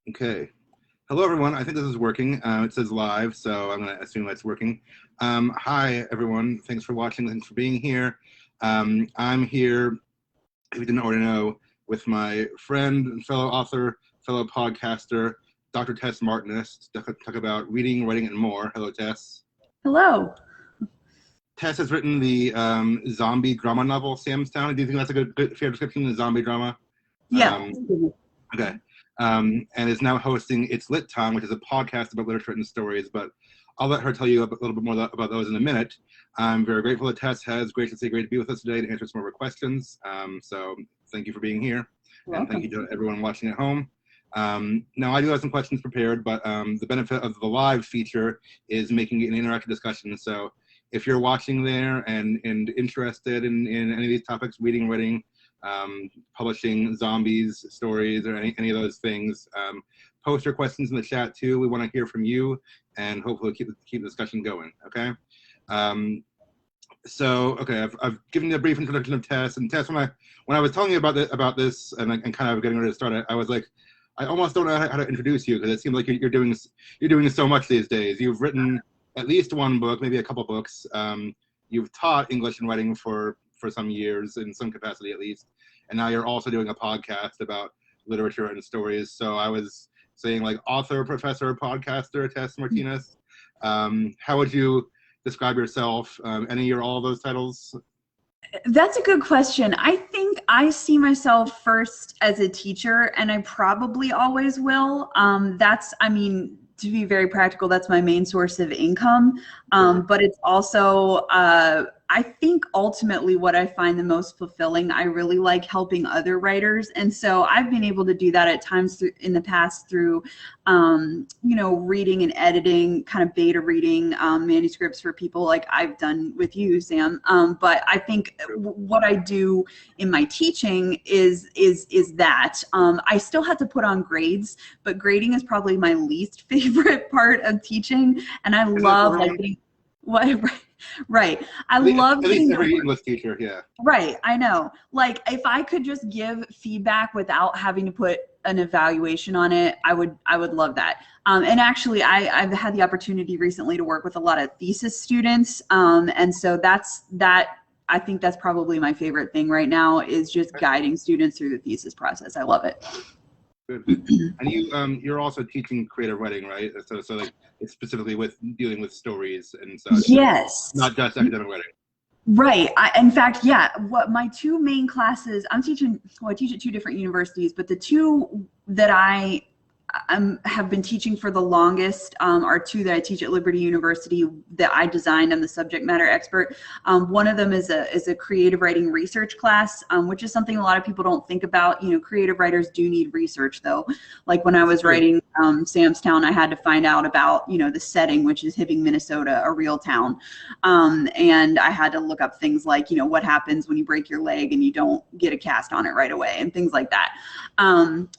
Okay. Hello, everyone. I think this is working. It says live, so I'm going to assume it's working. Hi, everyone. Thanks for watching. Thanks for being here. I'm here, if you didn't already know, with my friend and fellow author, fellow podcaster, Dr. Tess Martinus, to talk about reading, writing, and more. Hello, Tess. Hello. Tess has written the zombie drama novel, Sam's Town. Do you think that's a good fair description of the zombie drama? Yeah. Okay. And is now hosting It's Lit Time, which is a podcast about literature and stories, but I'll let her tell you a little bit more about those in a minute. I'm very grateful that Tess has graciously agreed to be with us today to answer some of our questions. So thank you for being here. And thank you to everyone watching at home. Now, I do have some questions prepared, but the benefit of the live feature is making it an interactive discussion. So if you're watching there and interested in any of these topics, reading, writing, publishing zombies stories or any of those things, post your questions in the chat too. We want to hear from you and hopefully keep the discussion going. Okay. Okay, I've given you a brief introduction of Tess, and Tess, when I was telling you about this and kind of getting ready to start, I was like, I almost don't know how to introduce you because it seems like you're doing so much these days. You've written at least one book, maybe a couple books. You've taught English and writing for some years in some capacity at least, and now you're also doing a podcast about literature and stories. So I was saying, like, author, professor, podcaster, Tess Martinus. How would you describe yourself? Any or all of those titles? That's a good question. I think I see myself first as a teacher, and I probably always will. To be very practical, that's my main source of income. But it's also, I think ultimately what I find the most fulfilling, I really like helping other writers. And so I've been able to do that at times in the past through, reading and editing, kind of beta reading manuscripts for people like I've done with you, Sam. But I think what I do in my teaching is that I still have to put on grades, but grading is probably my least favorite part of teaching. And I love right. I love at least every English teacher, yeah. Right, I know. Like, if I could just give feedback without having to put an evaluation on it, I would love that. And actually, I've had the opportunity recently to work with a lot of thesis students, and so I think that's probably my favorite thing right now is just guiding students through the thesis process. I love it. Good. And you're also teaching creative writing, right? So like it's specifically with dealing with stories and such. Yes. Not just academic writing. Right. In fact, yeah. What my two main classes, I teach at two different universities, but the two that I have been teaching for the longest are two that I teach at Liberty University that I designed. I'm the subject matter expert. One of them is a creative writing research class, which is something a lot of people don't think about. You know, creative writers do need research though. Like when I was writing Sam's Town, I had to find out about, the setting, which is Hibbing, Minnesota, a real town. And I had to look up things like, what happens when you break your leg and you don't get a cast on it right away and things like that.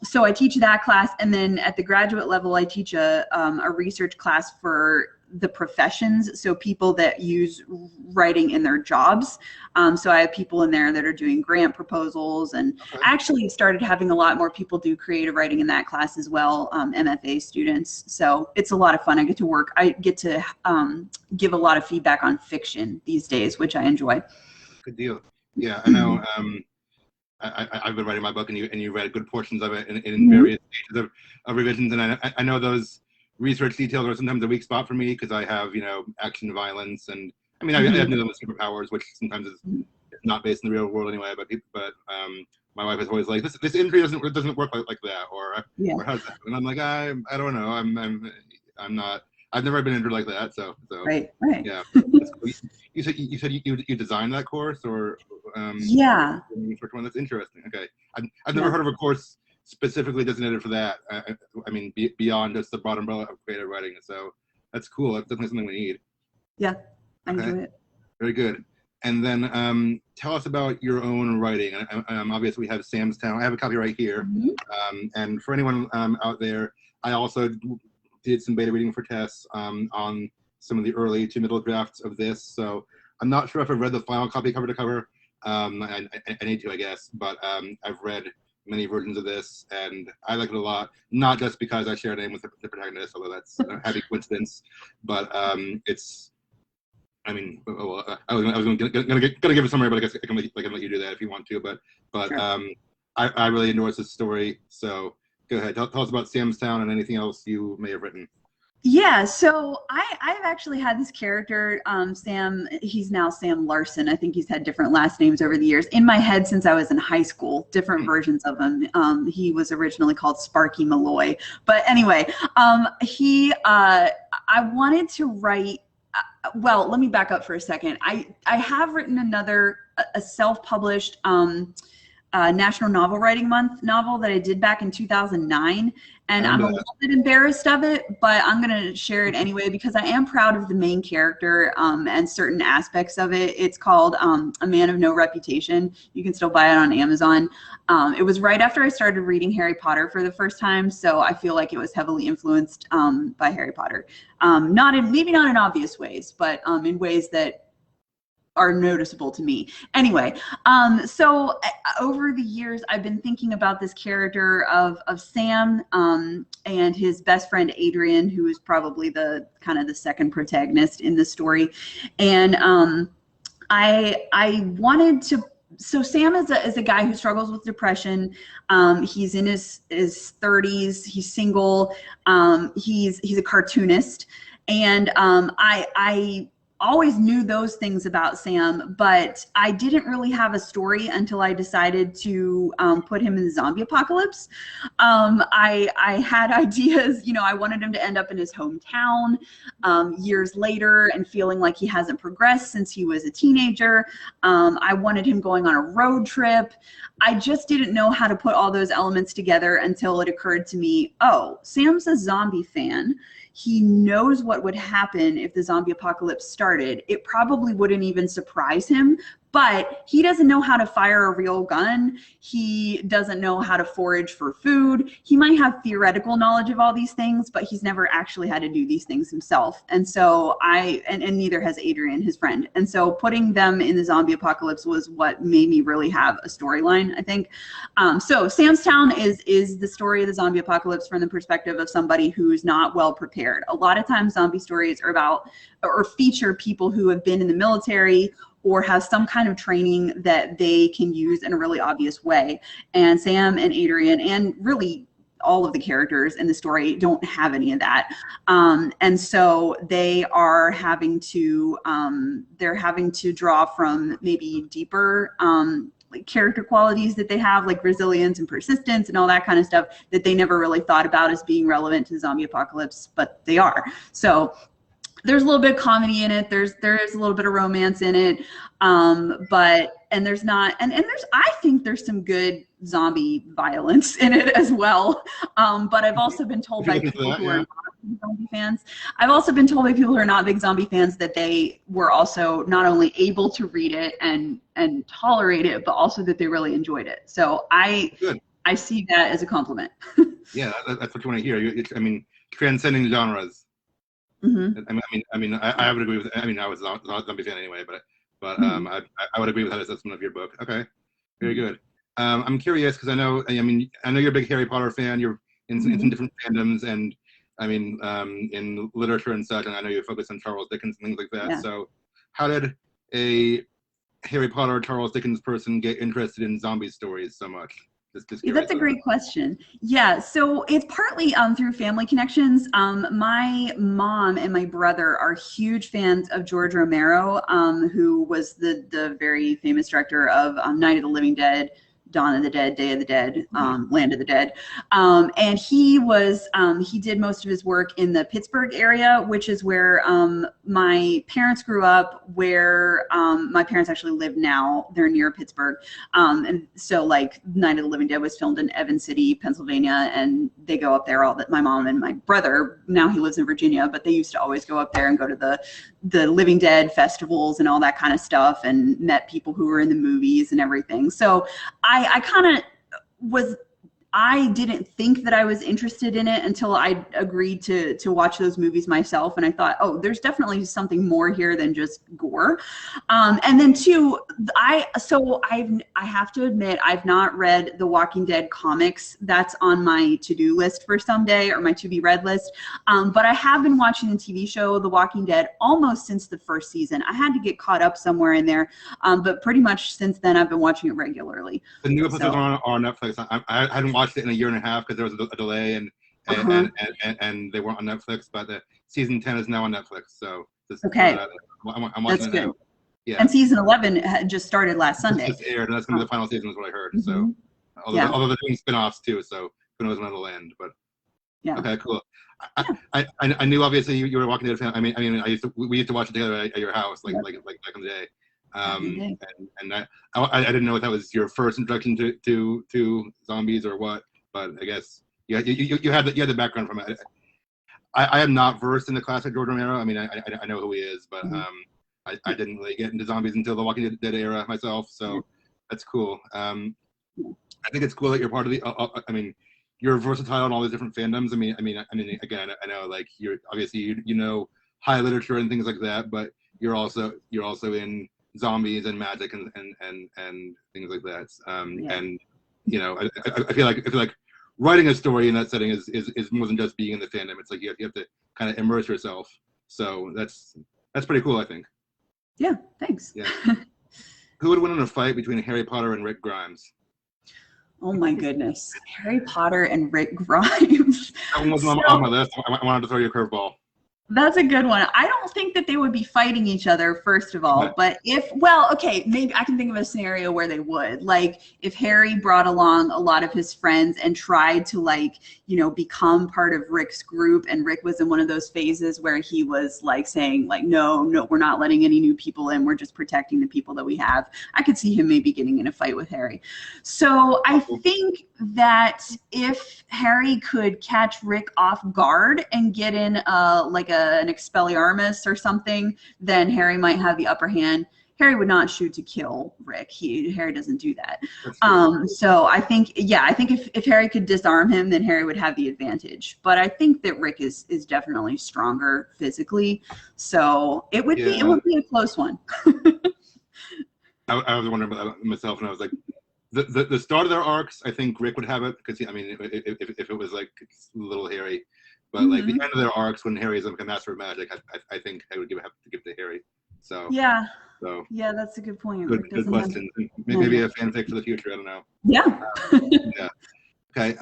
So I teach that class, and then at the graduate level, I teach a research class for the professions, so people that use writing in their jobs. So I have people in there that are doing grant proposals, and actually started having a lot more people do creative writing in that class as well, MFA students. So it's a lot of fun. I get to give a lot of feedback on fiction these days, which I enjoy. Good deal. Yeah, I know. I've been writing my book, and you read good portions of it in various stages of revisions, and I know those research details are sometimes a weak spot for me because I have action, violence, and I mean I have new superpowers, which sometimes is not based in the real world anyway. But my wife is always like, this injury doesn't work like that, or how's that? And I'm like, I don't know. I'm not. I've never been injured like that. So right. Yeah. That's cool. You said you designed that course, or yeah. That's interesting. Okay, I've never heard of a course specifically designated for that. I mean, beyond just the broad umbrella of creative writing. So that's cool. That's definitely something we need. Yeah, I enjoy it. Very good. And then tell us about your own writing. Obviously, we have Sam's Town. I have a copy right here. And for anyone out there, I also did some beta reading for Tess on some of the early to middle drafts of this. So I'm not sure if I've read the final copy cover to cover. I need to, I guess, but I've read many versions of this, and I like it a lot. Not just because I share a name with the protagonist, although that's a happy coincidence, but it's. I mean, I was gonna give a summary, but I guess I can let you do that if you want to. But sure. I really endorse this story. So go ahead, tell us about Sam's Town and anything else you may have written. Yeah, so I've actually had this character, Sam, he's now Sam Larson. I think he's had different last names over the years. In my head since I was in high school, different versions of him. He was originally called Sparky Malloy. But anyway, I wanted to write, well, let me back up for a second. I have written a self-published National Novel Writing Month novel that I did back in 2009. And I'm a little bit embarrassed of it, but I'm going to share it anyway because I am proud of the main character and certain aspects of it. It's called A Man of No Reputation. You can still buy it on Amazon. It was right after I started reading Harry Potter for the first time, so I feel like it was heavily influenced by Harry Potter. Maybe not in obvious ways, but in ways that are noticeable to me. Anyway, so over the years, I've been thinking about this character of Sam and his best friend Adrian, who is probably the second protagonist in the story. And I wanted to. So Sam is a guy who struggles with depression. He's in his 30s. He's single. He's a cartoonist, and I always knew those things about Sam, but I didn't really have a story until I decided to put him in the zombie apocalypse. I had ideas, I wanted him to end up in his hometown years later and feeling like he hasn't progressed since he was a teenager. I wanted him going on a road trip. I just didn't know how to put all those elements together until it occurred to me, oh, Sam's a zombie fan. He knows what would happen if the zombie apocalypse started. It probably wouldn't even surprise him, but he doesn't know how to fire a real gun. He doesn't know how to forage for food. He might have theoretical knowledge of all these things, but he's never actually had to do these things himself. And so and neither has Adrian, his friend. And so putting them in the zombie apocalypse was what made me really have a storyline, I think. So Sam's Town is the story of the zombie apocalypse from the perspective of somebody who's not well prepared. A lot of times zombie stories are about or feature people who have been in the military or have some kind of training that they can use in a really obvious way. And Sam and Adrian and really all of the characters in the story don't have any of that. And so they are having to, draw from maybe deeper like character qualities that they have, like resilience and persistence and all that kind of stuff that they never really thought about as being relevant to the zombie apocalypse, but they are. So there's a little bit of comedy in it. There's a little bit of romance in it. There's not, and I think there's some good zombie violence in it as well. But I've also been told by people who are not big zombie fans, that they were also not only able to read it and tolerate it, but also that they really enjoyed it. So I see that as a compliment. Yeah, that's what you want to hear. Transcending genres. Mm-hmm. I would agree with. I was not a zombie fan anyway, but I would agree with that assessment of your book. Okay, very good. I'm curious because I know you're a big Harry Potter fan. You're in some different fandoms, and in literature and such. And I know you focus on Charles Dickens and things like that. Yeah. So, how did a Harry Potter Charles Dickens person get interested in zombie stories so much? That's a great question. Yeah, so it's partly through family connections. My mom and my brother are huge fans of George Romero, who was the very famous director of Night of the Living Dead, Dawn of the Dead, Day of the Dead, Land of the Dead. And he did most of his work in the Pittsburgh area, which is where my parents grew up, where my parents actually live now. They're near Pittsburgh. And so like Night of the Living Dead was filmed in Evans City, Pennsylvania, and they go up there my mom and my brother, now he lives in Virginia, but they used to always go up there and go to the Living Dead festivals and all that kind of stuff, and met people who were in the movies and everything. So I kind of was I didn't think that I was interested in it until I agreed to watch those movies myself, and I thought, oh, there's definitely something more here than just gore. And then two, I have to admit, I've not read the Walking Dead comics. That's on my to-do list for someday, or my to-be-read list. But I have been watching the TV show The Walking Dead almost since the first season. I had to get caught up somewhere in there, but pretty much since then I've been watching it regularly. The new episodes are on Netflix. I hadn't watched it in a year and a half because there was a delay and they weren't on Netflix. But the season 10 is now on Netflix. So okay, I'm watching that's it good. now. Yeah. And season 11 had just started last Sunday. It's just aired, and that's going to be the final season, is what I heard. So, although they're doing spin-offs too, so who knows when it'll end? But okay, cool. I knew obviously you were a Walking Dead fan. I mean, we used to watch it together at your house, like back in the day. And I didn't know if that was your first introduction to zombies or what, but I guess you had the background from it. I am not versed in the classic George Romero. I mean, I know who he is, but I didn't really get into zombies until the Walking Dead era myself. So that's cool. I think it's cool that you're part of the. I mean, you're versatile in all these different fandoms. I mean, again, I know like you're obviously you know high literature and things like that, but you're also in zombies and magic and things like that. And you know, I feel like writing a story in that setting is more than just being in the fandom. It's like you have to kind of immerse yourself. So that's pretty cool, I think. Yeah, thanks. Yeah. Who would win in a fight between Harry Potter and Rick Grimes? Oh my goodness, Harry Potter and Rick Grimes. That one wasn't on my list. I wanted to throw you a curveball. That's a good one. I don't think that they would be fighting each other, first of all. But maybe I can think of a scenario where they would. Like if Harry brought along a lot of his friends and tried to become part of Rick's group, and Rick was in one of those phases where he was like saying like, no, we're not letting any new people in. We're just protecting the people that we have. I could see him maybe getting in a fight with Harry. So I think that if Harry could catch Rick off guard and get in an Expelliarmus or something, then Harry might have the upper hand. Harry would not shoot to kill Rick. Harry doesn't do that. So I think if Harry could disarm him, then Harry would have the advantage. But I think that Rick is definitely stronger physically. So it would be a close one. I was wondering about that myself, and I was like, the start of their arcs, I think Rick would have it because I mean, if it was like little Harry. But like the end of their arcs, when Harry is like a master of magic, I think I would have to give to Harry. So yeah, that's a good point. Good question. Maybe a fanfic for the future. I don't know. Yeah. Yeah. Okay.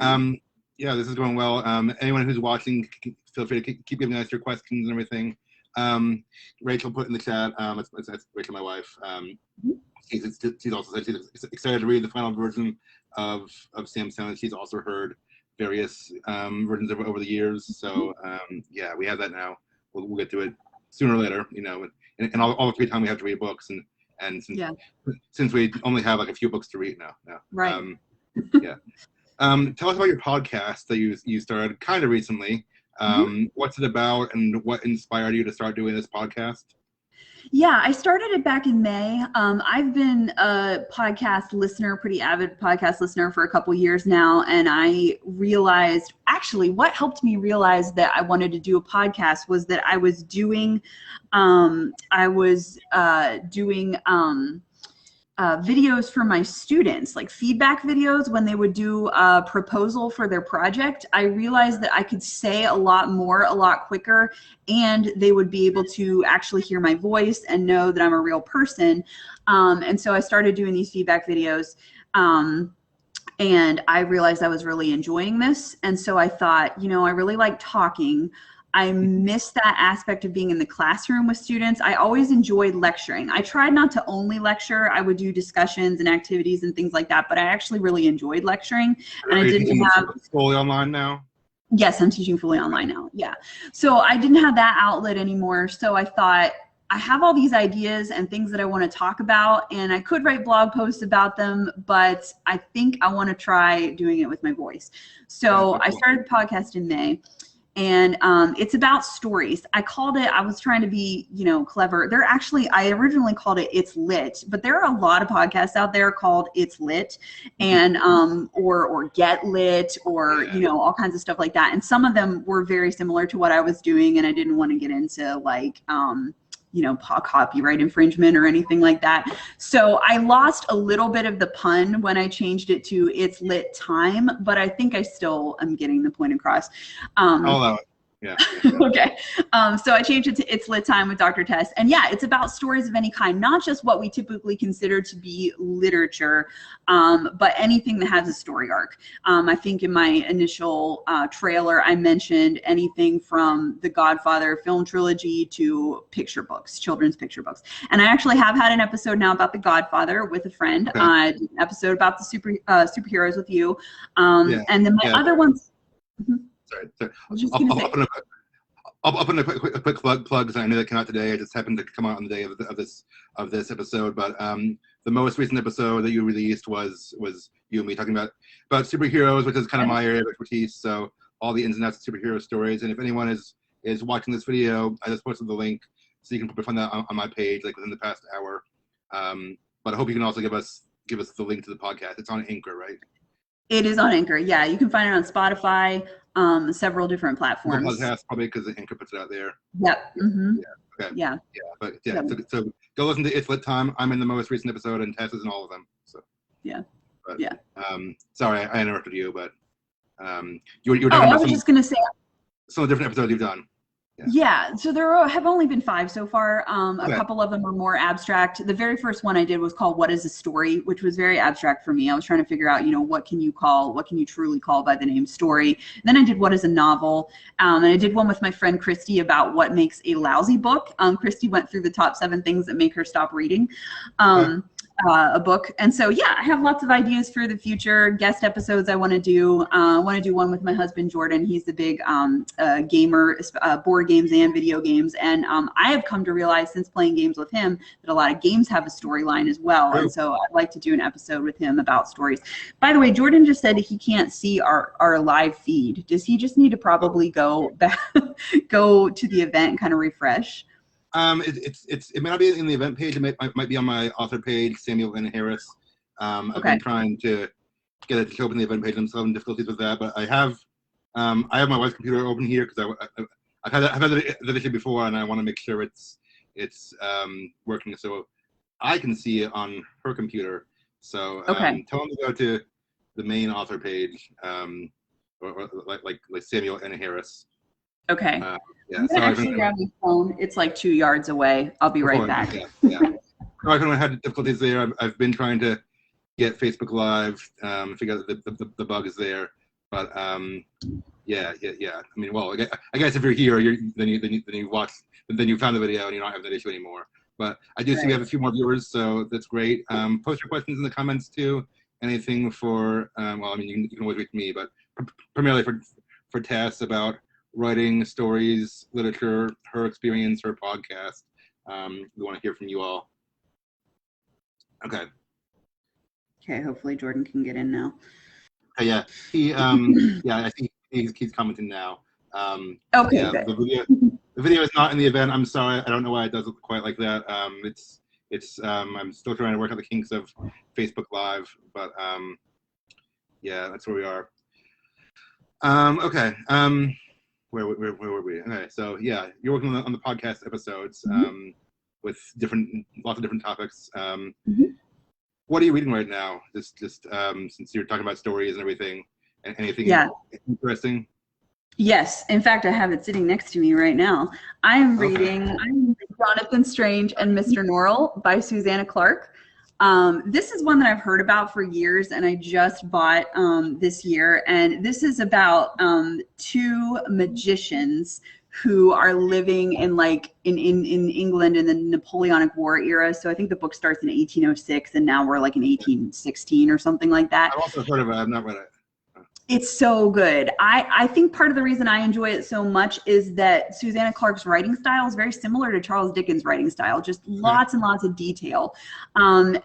Yeah, this is going well. Anyone who's watching, feel free to keep giving us your questions and everything. Rachel put in the chat. That's Rachel, my wife. She's also said she's excited to read the final version of Sam Stone. She's also heard various versions of it over the years. So yeah, we have that now. We'll get to it sooner or later, you know, and all the free time we have to read books and since we only have like a few books to read now. Right. Yeah. Tell us about your podcast that you started kind of recently. What's it about and what inspired you to start doing this podcast? Yeah, I started it back in May. I've been a podcast listener, pretty avid podcast listener for a couple years now. And I realized, actually, what helped me realize that I wanted to do a podcast was that I was doing videos for my students, like feedback videos when they would do a proposal for their project. I realized that I could say a lot more, a lot quicker, and they would be able to actually hear my voice and know that I'm a real person. And so I started doing these feedback videos. And I realized I was really enjoying this. And so I thought, I really like talking. I miss that aspect of being in the classroom with students. I always enjoyed lecturing. I tried not to only lecture. I would do discussions and activities and things like that, but I actually really enjoyed lecturing. And I didn't have fully online now? Yes, I'm teaching fully online now. Yeah. So I didn't have that outlet anymore. So I thought, I have all these ideas and things that I want to talk about, and I could write blog posts about them, but I think I want to try doing it with my voice. So I started the podcast in May. and it's about stories. I was trying to be, clever. I originally called it It's Lit, but there are a lot of podcasts out there called It's Lit, and or Get Lit, or all kinds of stuff like that. And some of them were very similar to what I was doing, and I didn't want to get into like copyright infringement or anything like that. So I lost a little bit of the pun when I changed it to It's Lit Time, but I think I still am getting the point across. I'll allow it. Yeah. Okay. So I changed it to It's Lit Time with Dr. Tess. And yeah, it's about stories of any kind, not just what we typically consider to be literature, but anything that has a story arc. I think in my initial trailer, I mentioned anything from the Godfather film trilogy to picture books, children's picture books. And I actually have had an episode now about the Godfather with a friend. Okay. I did an episode about the superheroes with you. And then my other ones. Sorry. I'll open a quick plug because I knew that came out today. It just happened to come out on the day of this episode. But the most recent episode that you released was you and me talking about superheroes, which is kind of my area of expertise. So all the ins and outs of superhero stories. And if anyone is watching this video, I just posted the link so you can probably find that on my page like within the past hour. But I hope you can also give us the link to the podcast. It's on Anchor, right? It is on Anchor. Yeah, you can find it on Spotify, several different platforms. Podcast, probably because Anchor puts it out there. Yep. Mm-hmm. Yeah. Okay. Yeah. Yeah. But yeah. So go listen to It's Lit Time. I'm in the most recent episode, and Tess is in all of them. So. Yeah. But, yeah. Sorry, I interrupted you, but you were talking I about was just gonna say some of the different episodes you've done. Yeah, so there have only been 5 so far. A couple of them are more abstract. The very first one I did was called What is a Story, which was very abstract for me. I was trying to figure out, what can you truly call by the name story? And then I did What is a Novel? And I did one with my friend Christy about what makes a lousy book. Christy went through the top 7 things that make her stop reading. A book. And so, yeah, I have lots of ideas for the future, guest episodes I want to do. I want to do one with my husband, Jordan. He's the big gamer, board games and video games. And I have come to realize since playing games with him that a lot of games have a storyline as well. And so I'd like to do an episode with him about stories. By the way, Jordan just said he can't see our live feed. Does he just need to probably go back, go to the event and kind of refresh? It may not be in the event page. It might be on my author page, Samuel N. Harris. I've been trying to get it to show up in the event page. I'm still having difficulties with that, but I have my wife's computer open here because I've had that issue before, and I want to make sure it's working so I can see it on her computer. So tell them to go to the main author page, or like Samuel N. Harris. Okay. Yeah. I'm gonna actually grab my phone. It's like 2 yards away. I'll be right back. Yeah. I've had difficulties there. I've been trying to get Facebook Live, figure out the bug is there, but yeah. I mean, well, I guess if you're here, then you watch, then you found the video and you don't have that issue anymore. But I do see we have a few more viewers, so that's great. Post your questions in the comments too. Anything for well, I mean, you can always reach me, but primarily for Tess about writing stories, literature, her experience, her podcast. We want to hear from you all. Okay. Hopefully Jordan can get in now. Yeah. He I think he's commenting now. Okay. Yeah, good. the video is not in the event. I'm sorry. I don't know why it does look quite like that. It's I'm still trying to work out the kinks of Facebook Live, but yeah, that's where we are. Okay. Where were we? Okay, so yeah, you're working on the podcast episodes with lots of different topics. What are you reading right now? Just since you're talking about stories and everything, anything interesting? Yes, in fact, I have it sitting next to me right now. I'm reading Jonathan Strange and Mr. Norrell by Susanna Clarke. This is one that I've heard about for years, and I just bought this year. And this is about 2 magicians who are living in in England in the Napoleonic War era. So I think the book starts in 1806, and now we're like in 1816 or something like that. I've also heard of it. I've not read it. It's so good. I think part of the reason I enjoy it so much is that Susanna Clarke's writing style is very similar to Charles Dickens' writing style, just lots and lots of detail. And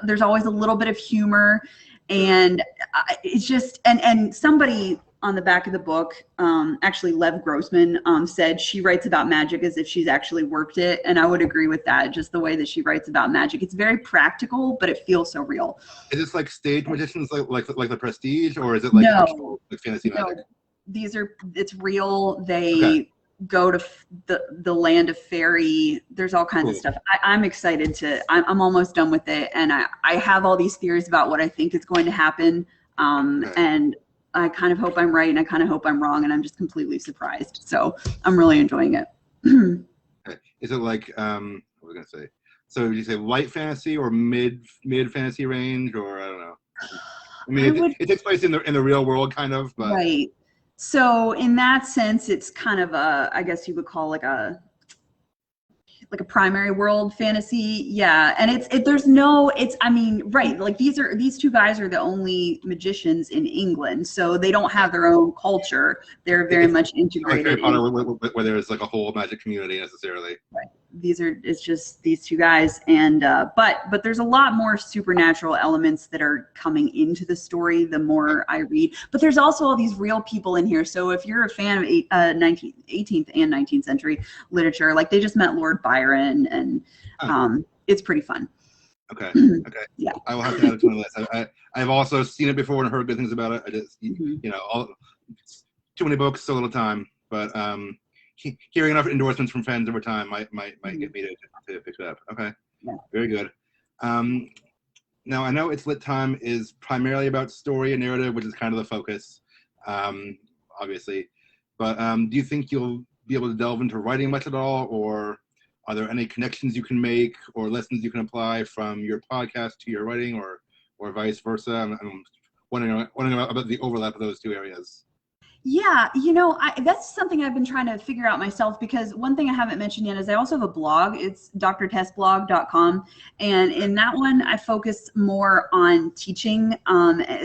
there's always a little bit of humor, and it's just, and somebody on the back of the book, actually Lev Grossman said she writes about magic as if she's actually worked it. And I would agree with that, just the way that she writes about magic. It's very practical, but it feels so real. Is this like stage magicians like the Prestige, or is it like actual like fantasy magic? It's real. They go to the land of fairy. There's all kinds of stuff. I'm excited I'm almost done with it. And I have all these theories about what I think is going to happen. And I kind of hope I'm right, and I kind of hope I'm wrong, and I'm just completely surprised. So I'm really enjoying it. Is it like what was I gonna say? So would you say light fantasy or mid fantasy range, or I don't know? I mean, it takes place in the real world, kind of, but right. So in that sense, it's kind of I guess you would call like a primary world fantasy. Yeah. And right. Like these two guys are the only magicians in England. So they don't have their own culture. They're very much integrated. Like Harry Potter, where there's like a whole magic community necessarily. Right. It's just these two guys. And, but there's a lot more supernatural elements that are coming into the story the more I read, but there's also all these real people in here. So if you're a fan of 18th and 19th century literature, like they just met Lord Byron, and it's pretty fun. Okay. Yeah. I will have to add it to my list. I've also seen it before and heard good things about it. I just, too many books, so little time, but, hearing enough endorsements from fans over time might get me to pick it up. Okay, very good. Now I know It's Lit Time is primarily about story and narrative, which is kind of the focus, obviously. But do you think you'll be able to delve into writing much at all, or are there any connections you can make or lessons you can apply from your podcast to your writing, or vice versa? I'm wondering about the overlap of those two areas. Yeah, that's something I've been trying to figure out myself, because one thing I haven't mentioned yet is I also have a blog. It's drtessblog.com. And in that one, I focus more on teaching,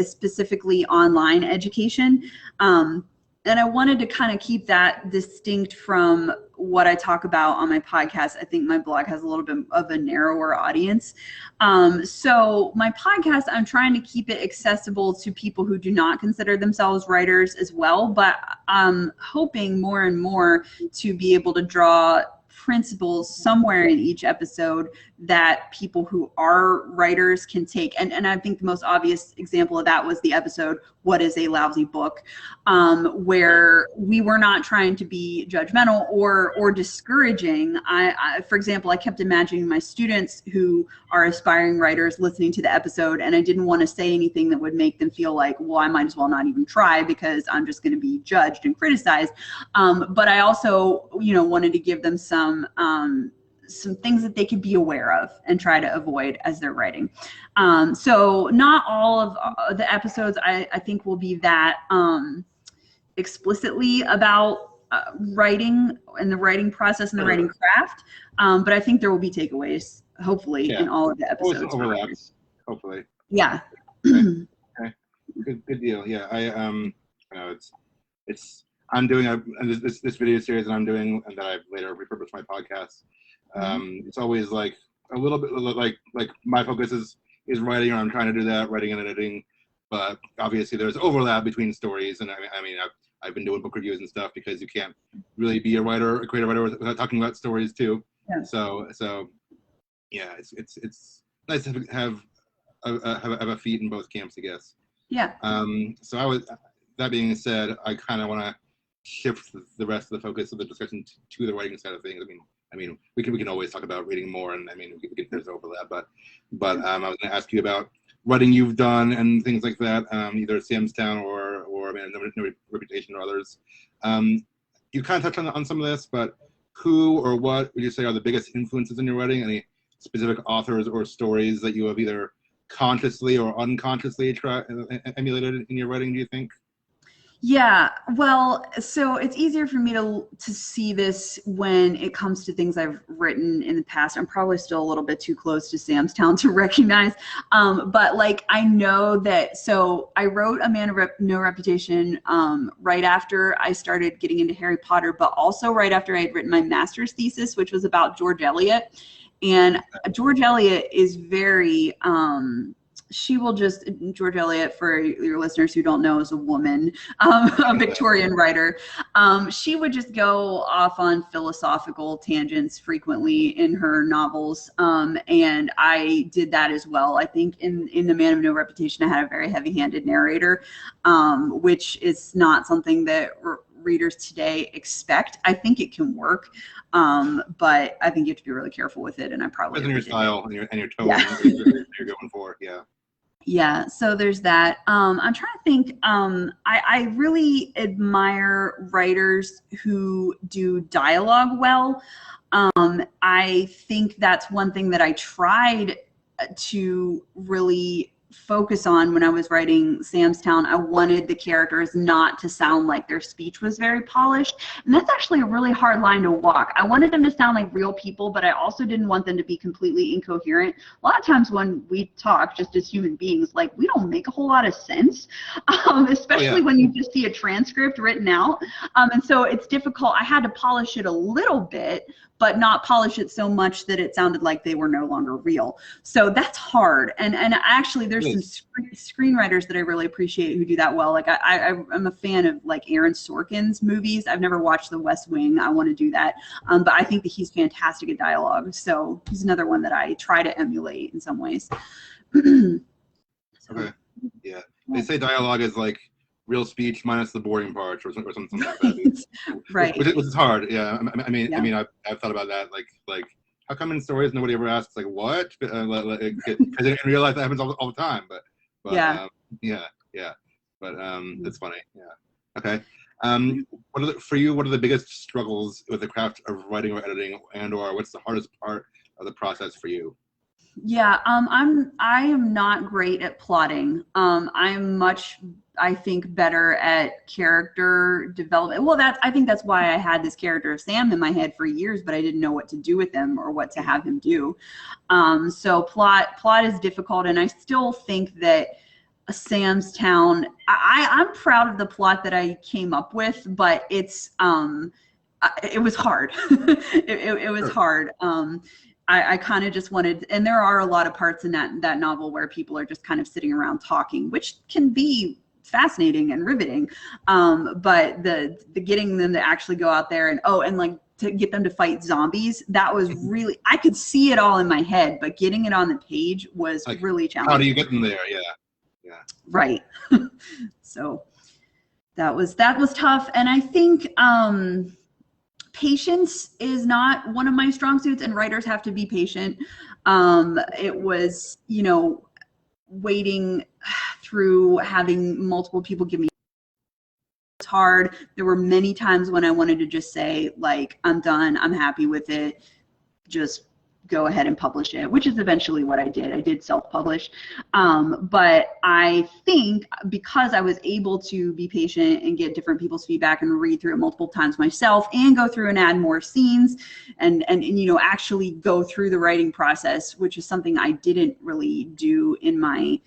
specifically online education. And I wanted to kind of keep that distinct from what I talk about on my podcast. I think my blog has a little bit of a narrower audience. So my podcast, I'm trying to keep it accessible to people who do not consider themselves writers as well, but I'm hoping more and more to be able to draw principles somewhere in each episode that people who are writers can take. And I think the most obvious example of that was the episode, What is a Lousy Book? Where we were not trying to be judgmental or discouraging. For example, I kept imagining my students who are aspiring writers listening to the episode, and I didn't want to say anything that would make them feel like, well, I might as well not even try because I'm just going to be judged and criticized. But I also, wanted to give them some things that they could be aware of and try to avoid as they're writing. So not all of the episodes I think will be that explicitly about writing and the writing process and the writing craft. But I think there will be takeaways, hopefully, in all of the episodes. Overlaps, hopefully. Yeah. Okay. Good deal. Yeah. I'm doing this video series that I'm doing, and that I've later repurposed my podcast. It's always like a little bit like my focus is writing, or I'm trying to do that, writing and editing. But obviously there's overlap between stories, and I mean I've been doing book reviews and stuff because you can't really be a creative writer without talking about stories too. Yeah. So yeah, it's nice to have a feet in both camps, I guess. Yeah. So that being said, I kind of want to shift the rest of the focus of the discussion to the writing side of things. I mean, we can always talk about reading more, and there's overlap, but I was going to ask you about writing you've done and things like that, either Samstown or No Reputation or others. You kind of touched on some of this, but who or what would you say are the biggest influences in your writing? Any specific authors or stories that you have either consciously or unconsciously emulated in your writing, do you think? Yeah, well, so it's easier for me to see this when it comes to things I've written in the past. I'm probably still a little bit too close to Samstown to recognize, but like I know that. So I wrote A Man of No Reputation right after I started getting into Harry Potter, but also right after I had written my master's thesis, which was about George Eliot. And George Eliot is very she will just, George Eliot, for your listeners who don't know, is a woman, a Victorian writer. She would just go off on philosophical tangents frequently in her novels. And I did that as well. I think in The Man of No Reputation, I had a very heavy-handed narrator, which is not something that readers today expect. I think it can work, but I think you have to be really careful with it. And I probably within your style and your tone, yeah. you're going for, yeah. Yeah, so there's that. I'm trying to think. I really admire writers who do dialogue well. I think that's one thing that I tried to really focus on when I was writing Sam's Town. I wanted the characters not to sound like their speech was very polished. And that's actually a really hard line to walk. I wanted them to sound like real people, but I also didn't want them to be completely incoherent. A lot of times when we talk just as human beings, like, we don't make a whole lot of sense, especially when you just see a transcript written out. And so it's difficult. I had to polish it a little bit, but not polish it so much that it sounded like they were no longer real. So that's hard. And actually, there's some screenwriters that I really appreciate who do that well. Like I'm a fan of like Aaron Sorkin's movies. I've never watched The West Wing. I want to do that. But I think that he's fantastic at dialogue. So he's another one that I try to emulate in some ways. Okay. Yeah. They say dialogue is like real speech minus the boring parts or something like that. Right. Which is hard. Yeah. I mean, I've thought about that. Like, how come in stories nobody ever asks like what? Because in real life that happens all the time. But yeah. But it's funny. Yeah. Okay. For you, what are the biggest struggles with the craft of writing or editing, and/or what's the hardest part of the process for you? Yeah, I am not great at plotting. I'm much, I think, better at character development. Well, I think that's why I had this character of Sam in my head for years, but I didn't know what to do with him or what to have him do. So plot is difficult, and I still think that Sam's Town, I'm proud of the plot that I came up with, but it was hard. it was hard. I kind of just wanted, and there are a lot of parts in that novel where people are just kind of sitting around talking, which can be fascinating and riveting. But the getting them to actually go out there and like to get them to fight zombies, that was really, I could see it all in my head, but getting it on the page was like, really challenging. How do you get them there? Yeah. Right. So that was tough. And I think, patience is not one of my strong suits, and writers have to be patient. It was, waiting through having multiple people give me. It's hard. There were many times when I wanted to just say, like, I'm done, I'm happy with it, just go ahead and publish it, which is eventually what I did. I did self-publish. But I think because I was able to be patient and get different people's feedback and read through it multiple times myself and go through and add more scenes and actually go through the writing process, which is something I didn't really do in my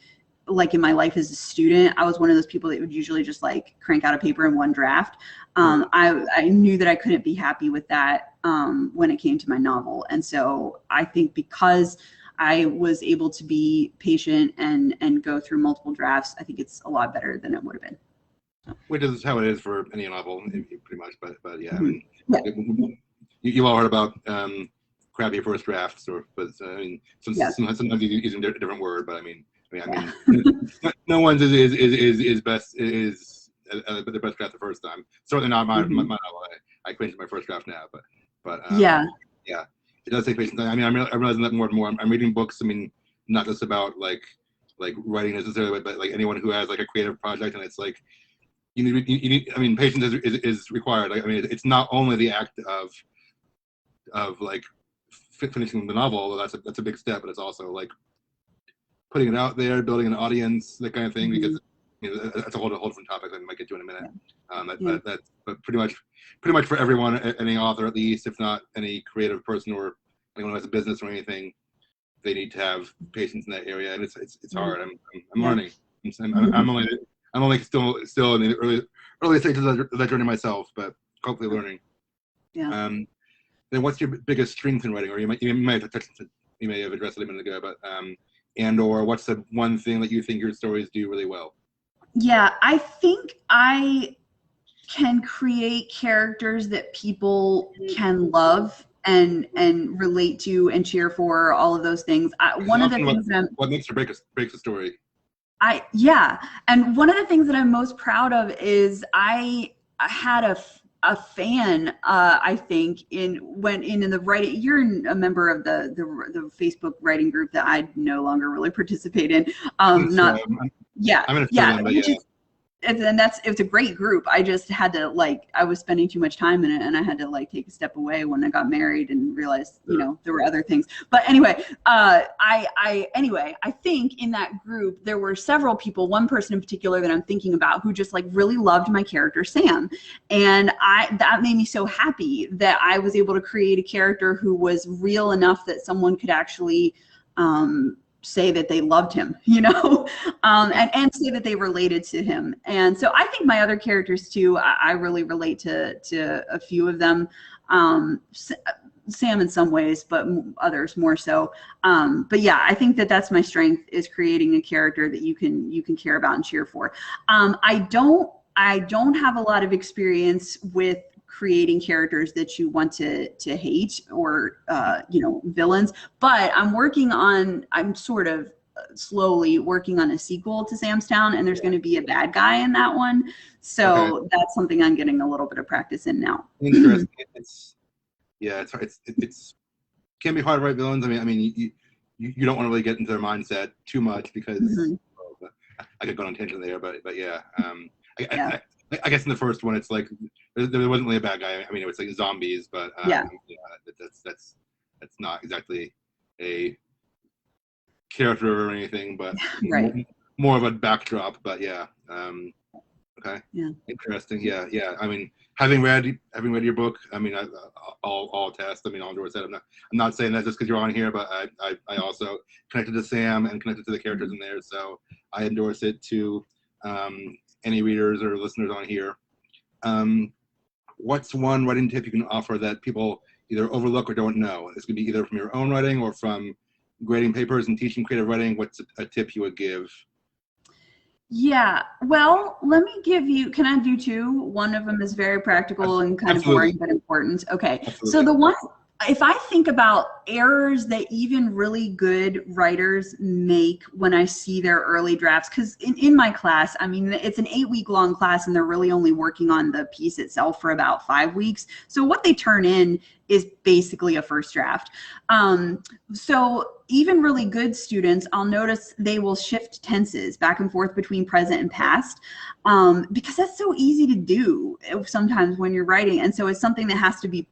life as a student. I was one of those people that would usually just like crank out a paper in one draft. I knew that I couldn't be happy with that when it came to my novel. And so I think because I was able to be patient and go through multiple drafts, I think it's a lot better than it would have been. Which is how it is for any novel, pretty much. But yeah, I mean, you all heard about crappy first drafts, sometimes you use a different word, but I mean, no one's is best is the best draft the first time. Certainly not my novel. I cringe my first draft now, but yeah, it does take patience. I mean, I'm realizing that more and more. I'm reading books. I mean, not just about like writing necessarily, but like anyone who has like a creative project, and it's like you need. I mean, patience is required. I mean, it's not only the act of like finishing the novel, although that's a big step, but it's also like putting it out there, building an audience, that kind of thing, because that's a whole different topic that we might get to in a minute. But pretty much for everyone, any author at least, if not any creative person or anyone who has a business or anything, they need to have patience in that area, and it's hard. I'm learning. I'm only still in the early stages of that journey myself, but hopefully learning. Yeah. Then what's your biggest strength in writing? Or you may have addressed it a minute ago, but and or what's the one thing that you think your stories do really well? Yeah, I think I can create characters that people can love and relate to and cheer for, all of those things. One of the things that what makes or breaks a story. Yeah, and one of the things that I'm most proud of is I had a fan, I think, in the writing. You're a member of the Facebook writing group that I no longer really participate in. Not yeah, I'm in yeah, them, yeah. And it's a great group. I just had to, like, I was spending too much time in it, and I had to, like, take a step away when I got married and realized, you know, there were other things. But anyway, I think in that group there were several people, one person in particular that I'm thinking about, who just, like, really loved my character Sam, and that made me so happy that I was able to create a character who was real enough that someone could actually say that they loved him, you know, and say that they related to him. And so I think my other characters too, I really relate to a few of them. Sam in some ways, but others more so. But yeah, I think that that's my strength, is creating a character that you can care about and cheer for. I don't have a lot of experience with creating characters that you want to hate, or you know, villains, but I'm sort of slowly working on a sequel to Sam's Town, and there's going to be a bad guy in that one, so that's something I'm getting a little bit of practice in now. Interesting. It's can be hard to write villains. I mean you don't want to really get into their mindset too much, because I could go on a tangent there, but yeah. I guess in the first one, it's like there wasn't really a bad guy. I mean, it was like zombies, but that's not exactly a character or anything, but right. more of a backdrop. But yeah, okay, yeah, interesting. Yeah. I mean, having read your book, I mean, all Tess. I mean, all George said. I'm not saying that just because you're on here, but I also connected to Sam and connected to the characters in there, so I endorse it to any readers or listeners on here. What's one writing tip you can offer that people either overlook or don't know? This could be either from your own writing or from grading papers and teaching creative writing. What's a tip you would give? Yeah, well, let me give you, can I do two? One of them is very practical and kind of boring, but important. Okay, so the one, if I think about errors that even really good writers make when I see their early drafts, because in my class, I mean, it's an 8-week long class, and they're really only working on the piece itself for about 5 weeks. So what they turn in is basically a first draft. So even really good students, I'll notice they will shift tenses back and forth between present and past, because that's so easy to do sometimes when you're writing. And so it's something that has to be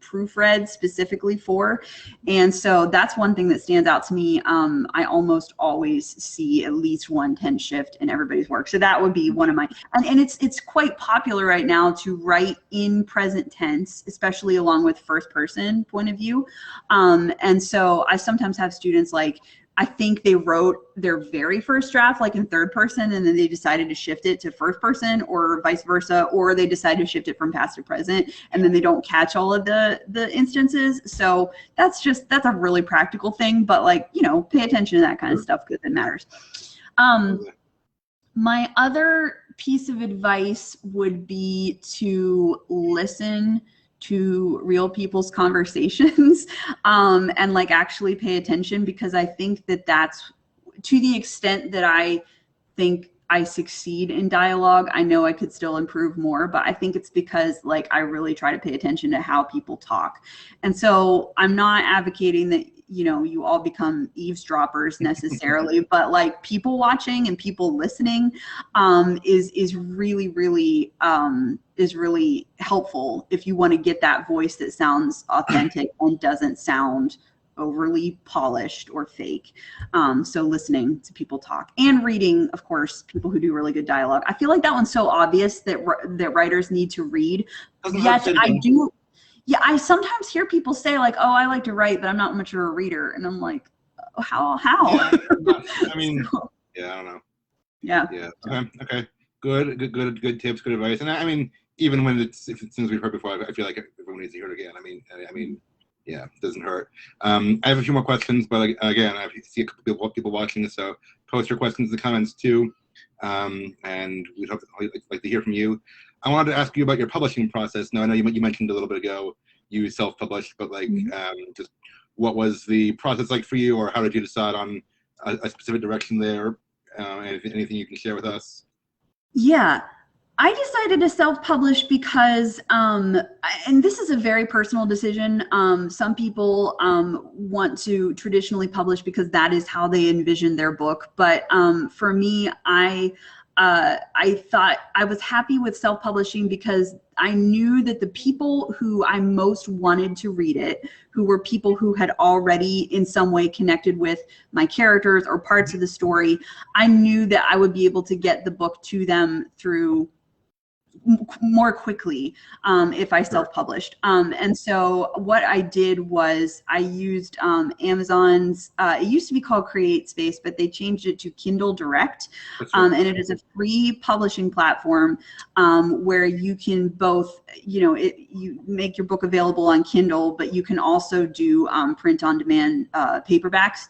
proofread specifically for. And so that's one thing that stands out to me. I almost always see at least one tense shift in everybody's work. So that would be one of my, and it's quite popular right now to write in present tense, especially along with first person point of view. And so I sometimes have students, like, I think they wrote their very first draft like in third person, and then they decided to shift it to first person, or vice versa, or they decided to shift it from past to present, and then they don't catch all of the instances. So that's a really practical thing, but, like, you know, pay attention to that kind of stuff because it matters. My other piece of advice would be to listen to real people's conversations, and, like, actually pay attention, because I think that that's, to the extent that I think I succeed in dialogue, I know I could still improve more, but I think it's because, like, I really try to pay attention to how people talk. And so I'm not advocating that, you know, you all become eavesdroppers necessarily, but, like, people watching and people listening is really, really helpful if you want to get that voice that sounds authentic and doesn't sound overly polished or fake. So listening to people talk, and reading, of course, people who do really good dialogue. I feel like that one's so obvious that writers need to read. Yet I do. Yeah, I sometimes hear people say, like, "Oh, I like to write, but I'm not much of a reader," and I'm like, oh, "How?" Yeah, I mean, yeah, I don't know. Yeah. Okay. Good tips, good advice. And I mean, even when it's things we've heard before, I feel like everyone needs to hear it again. I mean, Yeah, it doesn't hurt. I have a few more questions, but again, I see a couple people watching, so post your questions in the comments too, and we'd like to hear from you. I wanted to ask you about your publishing process. Now, I know you mentioned a little bit ago you self-published, but like, just what was the process like for you, or how did you decide on a specific direction there? Anything you can share with us? Yeah, I decided to self-publish because, and this is a very personal decision. Some people want to traditionally publish because that is how they envision their book. But for me, I thought I was happy with self-publishing because I knew that the people who I most wanted to read it, who were people who had already in some way connected with my characters or parts of the story, I knew that I would be able to get the book to them through more quickly if I self-published. And so what I did was I used Amazon's, it used to be called CreateSpace, but they changed it to Kindle Direct. And it is a free publishing platform where you can both, you make your book available on Kindle, but you can also do print on demand paperbacks.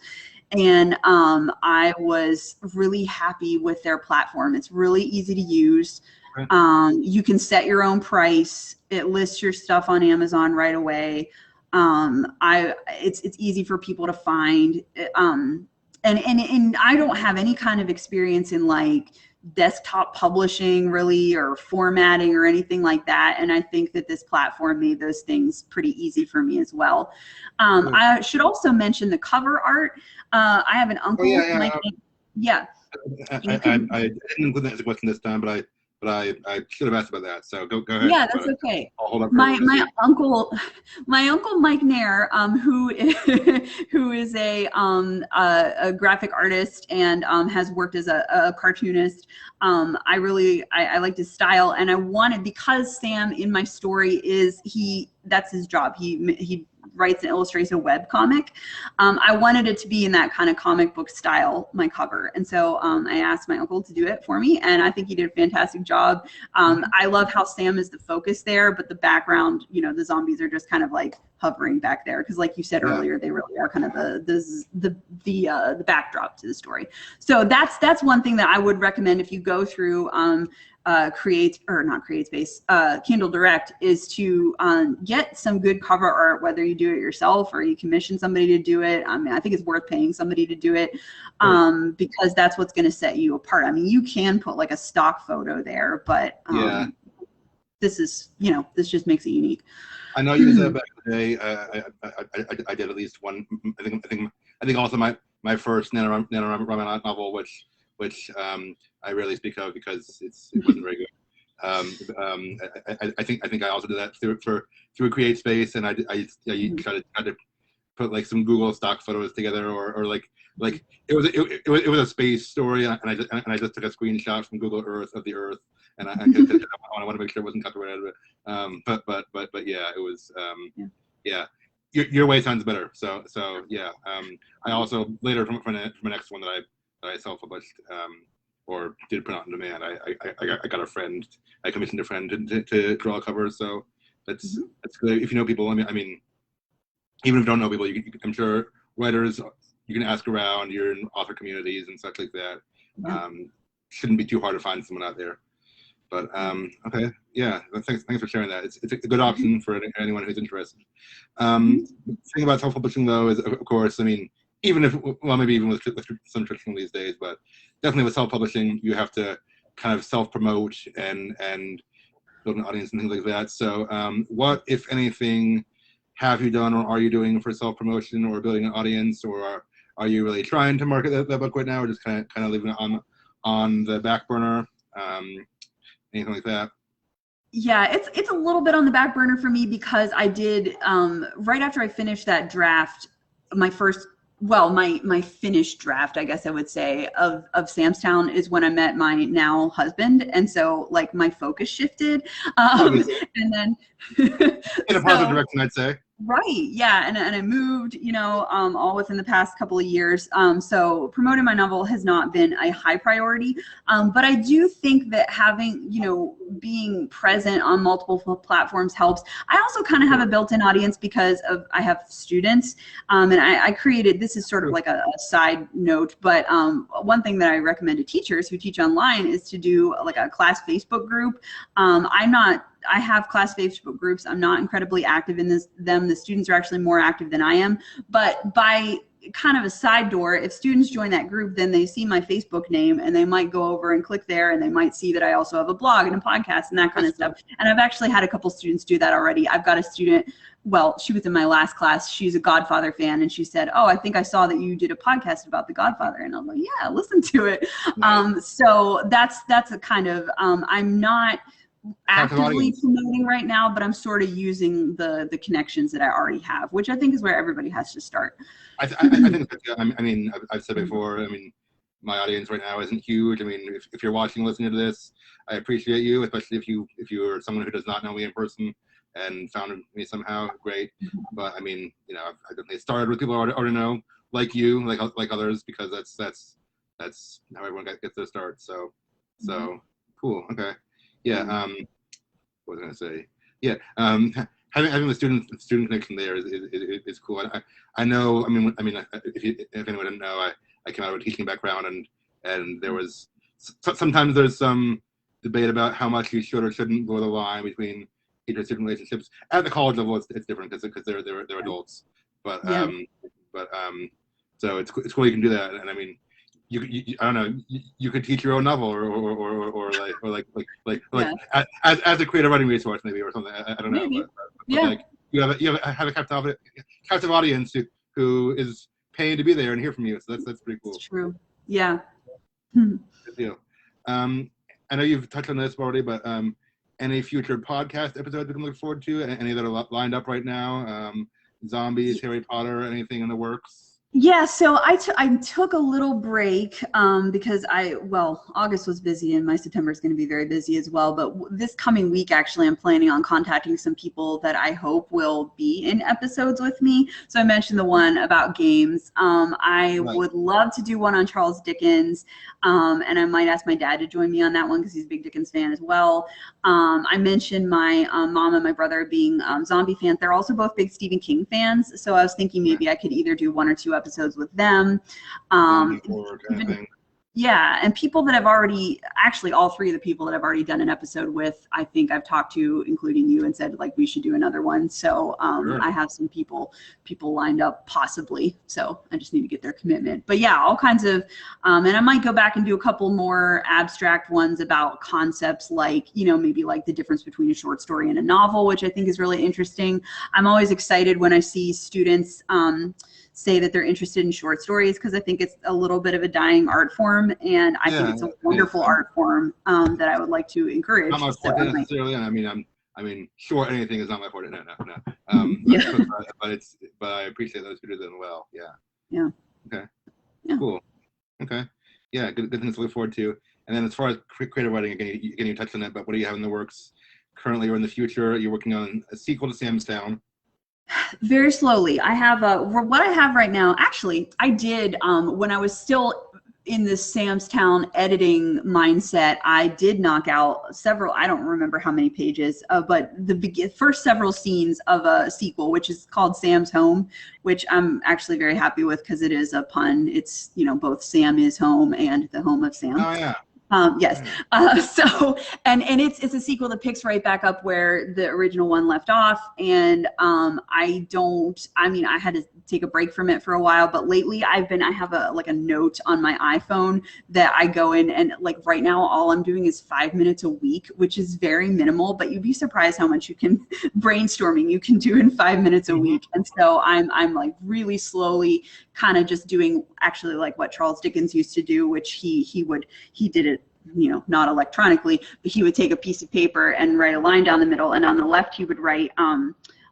And I was really happy with their platform. It's really easy to use. You can set your own price. It lists your stuff on Amazon right away. It's easy for people to find. And I don't have any kind of experience in like desktop publishing really, or formatting or anything like that. And I think that this platform made those things pretty easy for me as well. I should also mention the cover art. I have an uncle. I didn't include that as a question this time, but I should have asked about that. So go ahead. Yeah, that's okay. I'll hold up my uncle Mike Nair, who is a graphic artist and has worked as a cartoonist. I liked his style, and I wanted, because Sam in my story that's his job. He writes and illustrates a web comic. I wanted it to be in that kind of comic book style, my cover. And so I asked my uncle to do it for me, and I think he did a fantastic job. I love how Sam is the focus there, but the background, the zombies are just kind of like hovering back there. Cause like you said earlier, they really are kind of the backdrop to the story. So that's one thing that I would recommend if you go through Kindle Direct, is to get some good cover art, whether you do it yourself or you commission somebody to do it. I mean, I think it's worth paying somebody to do it because that's what's going to set you apart. I mean, you can put like a stock photo there, but this is, this just makes it unique. I know you said back in the day. I did at least one. I think also my first NaNoWriMo novel, which I rarely speak of because it wasn't very good. I think I also did that through CreateSpace, and I tried to put like some Google stock photos together, or like it was a space story, and I just took a screenshot from Google Earth of the Earth, and I want to make sure it wasn't copyrighted. But yeah, it was yeah. Your way sounds better. So yeah. I also later from the next one that I self-published or did print out on demand, I got a friend. I commissioned a friend to draw covers. So that's good. If you know people, I mean, even if you don't know people, I'm sure writers, you can ask around. You're in author communities and such like that. Shouldn't be too hard to find someone out there. But okay, yeah. Thanks for sharing that. It's a good option for anyone who's interested. The thing about self-publishing though is, of course, I mean, maybe even with some traditional these days, but definitely with self-publishing, you have to kind of self-promote and build an audience and things like that. So what, if anything, have you done or are you doing for self-promotion or building an audience, or are you really trying to market that book right now, or just kind of leaving it on the back burner? Anything like that? Yeah, it's a little bit on the back burner for me because I did, right after I finished that draft, my finished draft, I guess I would say, of Sam's Town is when I met my now husband. And so like my focus shifted. And then in a positive direction, I'd say. Right. Yeah. And I moved, all within the past couple of years. So promoting my novel has not been a high priority. But I do think that having, being present on multiple platforms helps. I also kind of have a built-in audience because I have students. And I created, this is sort of like a side note, but one thing that I recommend to teachers who teach online is to do like a class Facebook group. I have class Facebook groups. I'm not incredibly active in them. The students are actually more active than I am. But by kind of a side door, if students join that group, then they see my Facebook name and they might go over and click there and they might see that I also have a blog and a podcast and that kind of stuff. And I've actually had a couple students do that already. I've got a student, well, she was in my last class. She's a Godfather fan, and she said, "Oh, I think I saw that you did a podcast about The Godfather." And I'm like, "Yeah, listen to it." Nice. So that's a kind of, I'm not actively promoting right now, but I'm sort of using the connections that I already have, which I think is where everybody has to start. I think that's good. I mean, I've said before, I mean, my audience right now isn't huge. I mean, if you're watching, listening to this, I appreciate you, especially if you're someone who does not know me in person and found me somehow, great. But I mean, I definitely started with people I already know, like you, like others, because that's how everyone gets their start. So cool. Okay. Yeah. What was I gonna say? Yeah. Having the student connection there is cool. I know. I mean, if anyone didn't know, I came out of a teaching background, and there was sometimes there's some debate about how much you should or shouldn't blur the line between teacher-student relationships. At the college level, it's different because they're adults. But so it's cool you can do that. And I mean, you I don't know, you could teach your own novel or as a creative writing resource maybe or something. I don't know. But like you have a captive audience who is paying to be there and hear from you. So that's pretty cool. It's true. Yeah. Good deal. I know you've touched on this already, but any future podcast episodes we can look forward to? Any that are lined up right now? Zombies, Harry Potter, anything in the works? Yeah, so I took a little break because August was busy and my September is going to be very busy as well. But this coming week, actually, I'm planning on contacting some people that I hope will be in episodes with me. So I mentioned the one about games. I would love to do one on Charles Dickens, and I might ask my dad to join me on that one because he's a big Dickens fan as well. I mentioned my mom and my brother being zombie fans. They're also both big Stephen King fans. So I was thinking maybe I could either do 1 or 2 episodes with them. Yeah, and people that have already, actually all 3 of the people that I've already done an episode with, I think I've talked to, including you, and said like we should do another one. So I have some people lined up possibly. So I just need to get their commitment. But yeah, all kinds of, and I might go back and do a couple more abstract ones about concepts like, maybe like the difference between a short story and a novel, which I think is really interesting. I'm always excited when I see students say that they're interested in short stories because I think it's a little bit of a dying art form, and I think it's a wonderful art form that I would like to encourage. Not my forte necessarily. I mean, sure, anything is not my forte. No. But I appreciate those who do them well. Yeah. Yeah. Okay. Yeah. Cool. Okay. Yeah. Good things to look forward to. And then as far as creative writing, again, you touched on it, but what do you have in the works currently or in the future? You're working on a sequel to Sam's Town. Very slowly. I have what I have right now. Actually, I did when I was still in this Sam's Town editing mindset. I did knock out several. I don't remember how many pages, but the first several scenes of a sequel, which is called Sam's Home, which I'm actually very happy with because it is a pun. It's both Sam is home and the home of Sam. Oh yeah. Yes. So, and it's a sequel that picks right back up where the original one left off. And I had to take a break from it for a while, but lately I have a note on my iPhone that I go in and like right now, all I'm doing is 5 minutes a week, which is very minimal, but you'd be surprised how much you can brainstorming you can do in 5 minutes a week. And so I'm like really slowly kind of just doing actually like what Charles Dickens used to do, which he did it, not electronically, but he would take a piece of paper and write a line down the middle, and on the left he would write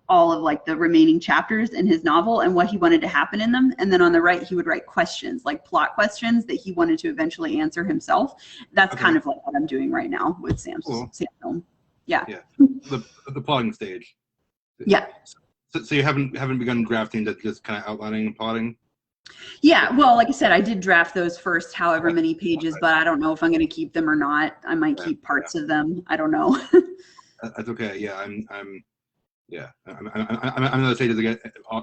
all of like the remaining chapters in his novel and what he wanted to happen in them, and then on the right he would write questions, like plot questions that he wanted to eventually answer himself. That's kind of like what I'm doing right now with Sam's Home. Yeah. The plotting stage. Yeah. So you haven't begun drafting, just kind of outlining and plotting? Yeah, well, like I said, I did draft those first however many pages, but I don't know if I'm going to keep them or not. I might keep parts of them. I don't know. That's okay. Yeah, I'm in those stages again.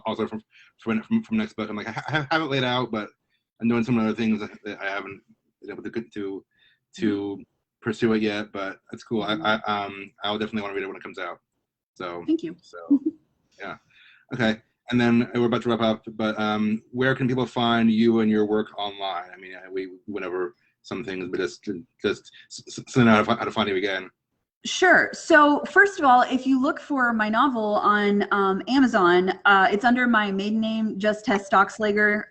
Also from next book, I'm like I have it laid out, but I'm doing some other things that I haven't been able to pursue it yet. But it's cool. I'll definitely want to read it when it comes out. So Thank you. So yeah, okay. And then we're about to wrap up, but where can people find you and your work online? I mean, we went over some things, but just send out how to find you again. Sure. So first of all, if you look for my novel on Amazon, it's under my maiden name, just Tess Stockslager,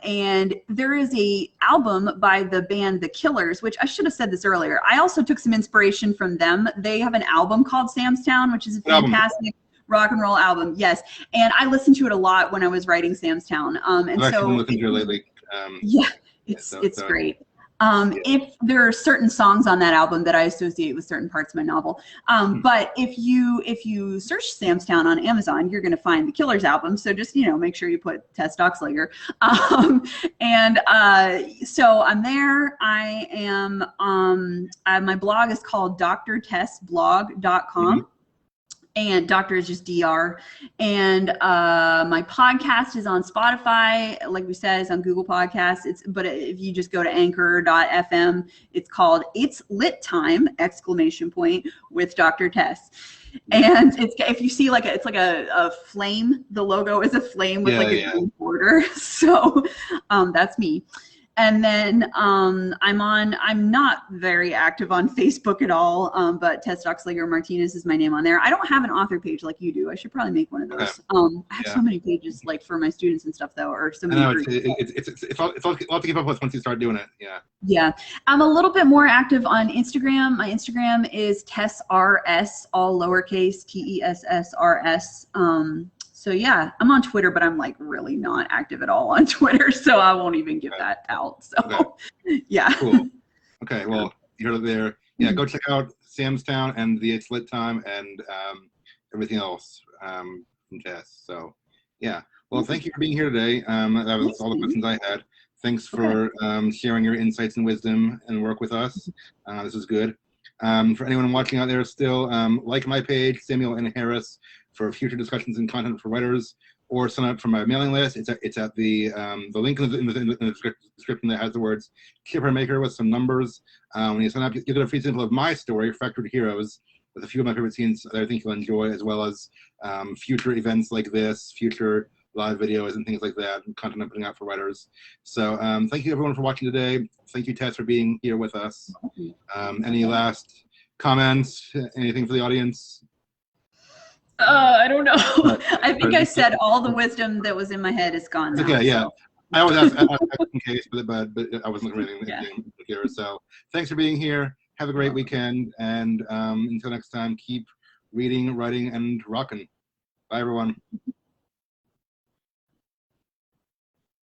and there is a album by the band The Killers, which I should have said this earlier. I also took some inspiration from them. They have an album called Sam's Town, which is a fantastic rock and roll album. Yes, and I listened to it a lot when I was writing Sam's Town. And I've so been listening to it lately. Yeah, it's great. If there are certain songs on that album that I associate with certain parts of my novel, but if you search Sam's Town on Amazon, you're going to find the Killers album. So just make sure you put Tess Stockslager, so I'm there. I am my blog is called drtessblog.com. And doctor is just DR. And my podcast is on Spotify. Like we said, it's on Google Podcasts. But if you just go to anchor.fm, it's called It's Lit Time! With Dr. Tess. And if you see it's like a flame, the logo is a flame with a green border. So that's me. And then I'm not very active on Facebook at all, but Tess Stockslager Martinus is my name on there. I don't have an author page like you do. I should probably make one of those. I have so many pages for my students and stuff though, or so many groups. It's all to keep up with once you start doing it. Yeah. Yeah. I'm a little bit more active on Instagram. My Instagram is TessRS, all lowercase, TESSRS. So yeah, I'm on Twitter, but I'm really not active at all on Twitter, so I won't even give that out. So yeah. Cool. Okay, well, you heard it there. Yeah, go check out Sam's Town and the It's Lit Time and everything else from Tess. So yeah, well, thank you for being here today. That was all the questions I had. Thanks for sharing your insights and wisdom and work with us. This is good. For anyone watching out there still, like my page, Samuel N. Harris, for future discussions and content for writers, or sign up for my mailing list. It's at the link in the description that has the words Kipper Maker with some numbers. When you sign up, you get a free sample of my story, Fractured Heroes, with a few of my favorite scenes that I think you'll enjoy, as well as future events like this, future live videos and things like that, and content I'm putting out for writers. So thank you everyone for watching today. Thank you, Tess, for being here with us. Any last comments, anything for the audience? I don't know. I think I said all the wisdom that was in my head is gone now. Okay, yeah. So. I always ask in case, but I wasn't really here. So thanks for being here. Have a great weekend, and until next time, keep reading, writing, and rocking. Bye, everyone.